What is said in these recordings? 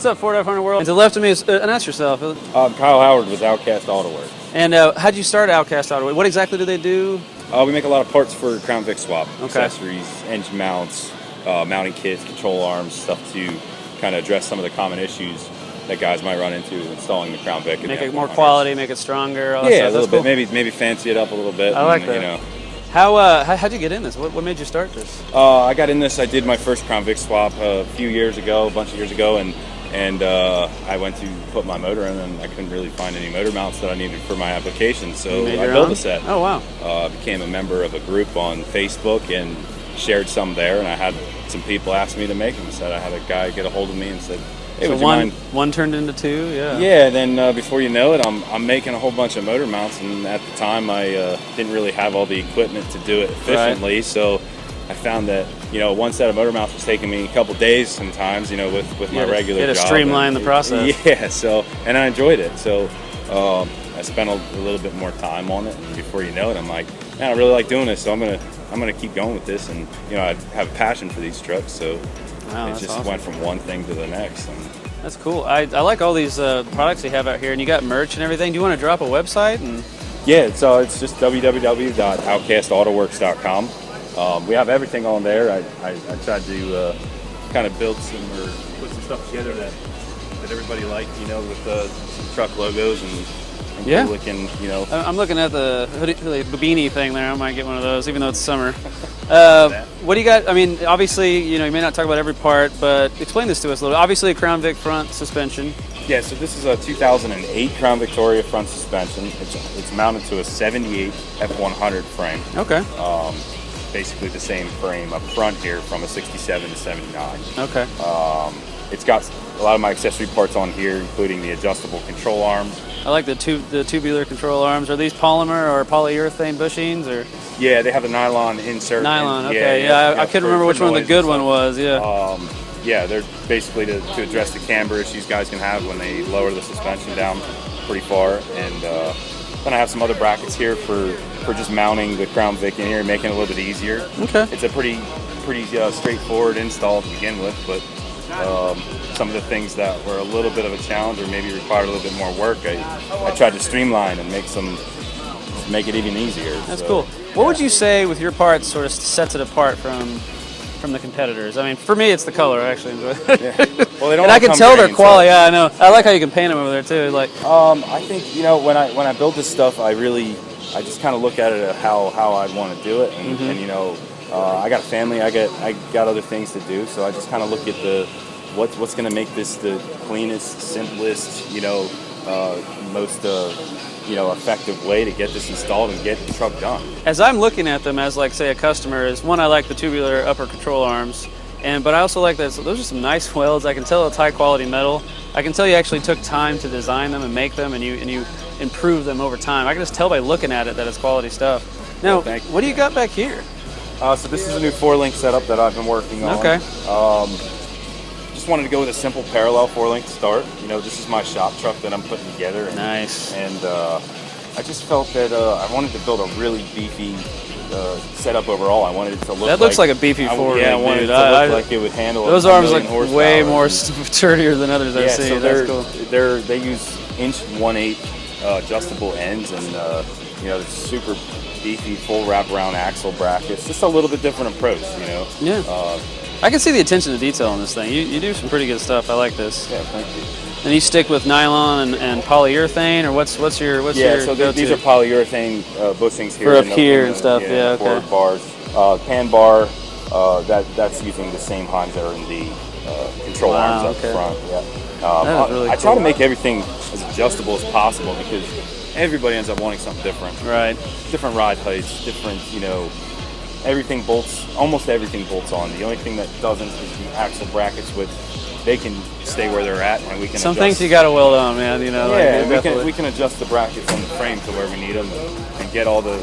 What's up, Ford F100 World? And to the left of me is, announce yourself. I'm Kyle Howard with OutCast AutoWorks. And how'd you start OutCast AutoWorks? What exactly do they do? We make a lot of parts for CrownVic swap, okay. Accessories, engine mounts, mounting kits, control arms, stuff to kind of address some of the common issues that guys might run into installing the CrownVic. Make it more quality, make it stronger. All yeah, a little bit. Cool. Maybe fancy it up a little bit. I like that. You know. How'd you get in this? What made you start this? I got in this. I did my first CrownVic swap a bunch of years ago, and I went to put my motor in, and I couldn't really find any motor mounts that I needed for my application, so I built a set. Oh, wow. I became a member of a group on Facebook and shared some there, and I had some people ask me to make them. So I had a guy get a hold of me and said, hey, so one turned into two, yeah. Yeah, then before you know it, I'm making a whole bunch of motor mounts, and at the time I didn't really have all the equipment to do it efficiently, right. So I found that, one set of motor mounts was taking me a couple days sometimes, with my regular job. You had to streamline the process. Yeah, and I enjoyed it. So I spent a little bit more time on it, and before you know it, I'm like, man, I really like doing this, so I'm gonna keep going with this, and I have a passion for these trucks, so wow, it just awesome. went from one thing to the next. And that's cool. I like all these products you have out here, and you got merch and everything. Do you want to drop a website? Yeah, it's just www.outcastautoworks.com. We have everything on there. I tried to kind of build put some stuff together that everybody liked, with some truck logos and yeah. Looking, I'm looking at the beanie thing there. I might get one of those, even though it's summer. What do you got? I mean, obviously, you may not talk about every part, but explain this to us a little. Obviously, a CrownVic front suspension. Yeah, so this is a 2008 Crown Victoria front suspension. It's mounted to a 78 F100 frame. Okay. Basically the same frame up front here from a 67 to 79. Okay. It's got a lot of my accessory parts on here, including the adjustable control arms. I like the tubular control arms. Are these polymer or polyurethane bushings, or? Yeah, they have a nylon insert. Nylon, okay. Yeah, I couldn't remember which one the good one was. Yeah. Yeah, they're basically to address the camber issues guys can have when they lower the suspension down pretty far. And then I have some other brackets here for just mounting the CrownVic in here and making it a little bit easier. Okay. It's a pretty straightforward install to begin with, but some of the things that were a little bit of a challenge or maybe required a little bit more work, I tried to streamline and make it even easier. That's cool. What would you say with your parts sort of sets it apart from the competitors? I mean, for me, it's the color. I actually enjoy it. Yeah. Well, they don't. And I can tell their quality. Yeah, I know. I like how you can paint them over there too. Like, I think when I build this stuff, I just kind of look at it how I'd want to do it, and, mm-hmm. I got a family, I got other things to do, so I just kind of look at what's going to make this the cleanest, simplest, most effective way to get this installed and get the truck done. As I'm looking at them as, like, say, a customer, is one, I like the tubular upper control arms, but I also like that. So those are some nice welds. I can tell it's high quality metal. I can tell you actually took time to design them and make them, and you improve them over time. I can just tell by looking at it that it's quality stuff. Now, what do you got back here? So this is a new 4-link setup that I've been working on. Okay. Just wanted to go with a simple parallel 4-link start. This is my shop truck that I'm putting together. And, nice. And I just felt that I wanted to build a really beefy setup overall. I wanted it to look. That looks like a beefy 4-link. Yeah, I wanted it to look like it would handle. Those arms look way more sturdier than others I've seen. So that's cool. They use 1/8" adjustable ends, and they're super beefy full wraparound axle brackets. Just a little bit different approach, Yeah. I can see the attention to detail on this thing. You do some pretty good stuff. I like this. Yeah, thank you. And you stick with nylon and polyurethane, or what's your so these are polyurethane bushings here. For up here and stuff. Yeah, okay. Forward bars, pan bar. That's using the same Heims that are in the control arms up front. Yeah. Really I cool. try to make everything as adjustable as possible because everybody ends up wanting something different. Right. Different ride heights, different, everything bolts, almost everything bolts on. The only thing that doesn't is the axle brackets, which they can stay where they're at, and we can Some adjust. things you got to weld on, man, Yeah, we can adjust the brackets on the frame to where we need them and get all the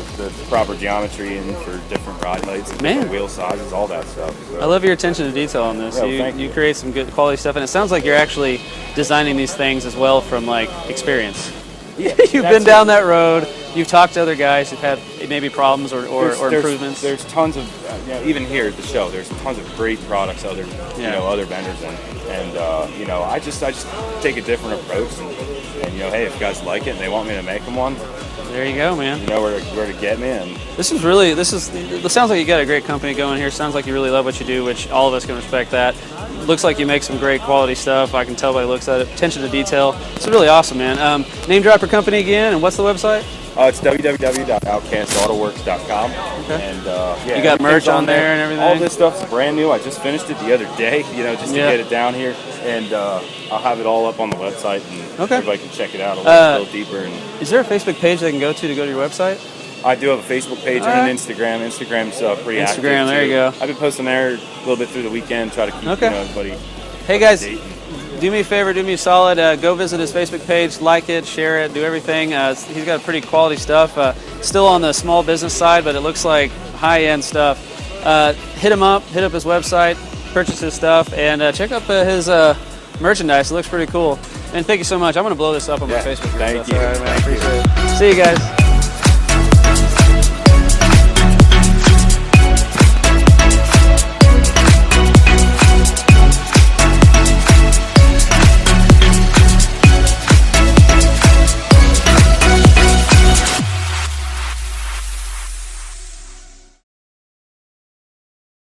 proper geometry in for different ride heights and different wheel sizes, all that stuff. So. I love your attention to detail on this. Yeah, you create some good quality stuff, and it sounds like you're actually designing these things as well from, like, experience. Yeah, You've been down that road. You've talked to other guys who've had maybe problems or improvements. There's tons of even here at the show, there's tons of great products, other other vendors, and I just take a different approach, and hey, if you guys like it and they want me to make them one, there you go, man. You know where to get me. And it sounds like you got a great company going here. Sounds like you really love what you do, which all of us can respect that. Looks like you make some great quality stuff. I can tell by the looks at it. Attention to detail. It's really awesome, man. Name drop your company again, and what's the website? It's www.outcastautoworks.com. Okay. And you got merch on there and everything? All this stuff's brand new. I just finished it the other day, just to get it down here. And I'll have it all up on the website, and everybody can check it out a little deeper. And is there a Facebook page they can go to go to your website? I do have a Facebook page and an Instagram. Instagram's pretty active. Instagram, there you go. I've been posting there a little bit through the weekend, try to keep everybody. Hey guys, do me a favor, do me a solid. Go visit his Facebook page, like it, share it, do everything. He's got pretty quality stuff. Still on the small business side, but it looks like high-end stuff. Hit him up, hit up his website, purchase his stuff, and check out his merchandise. It looks pretty cool. And thank you so much. I'm going to blow this up on my Facebook. Thank you. All right, man. I appreciate it. See you guys.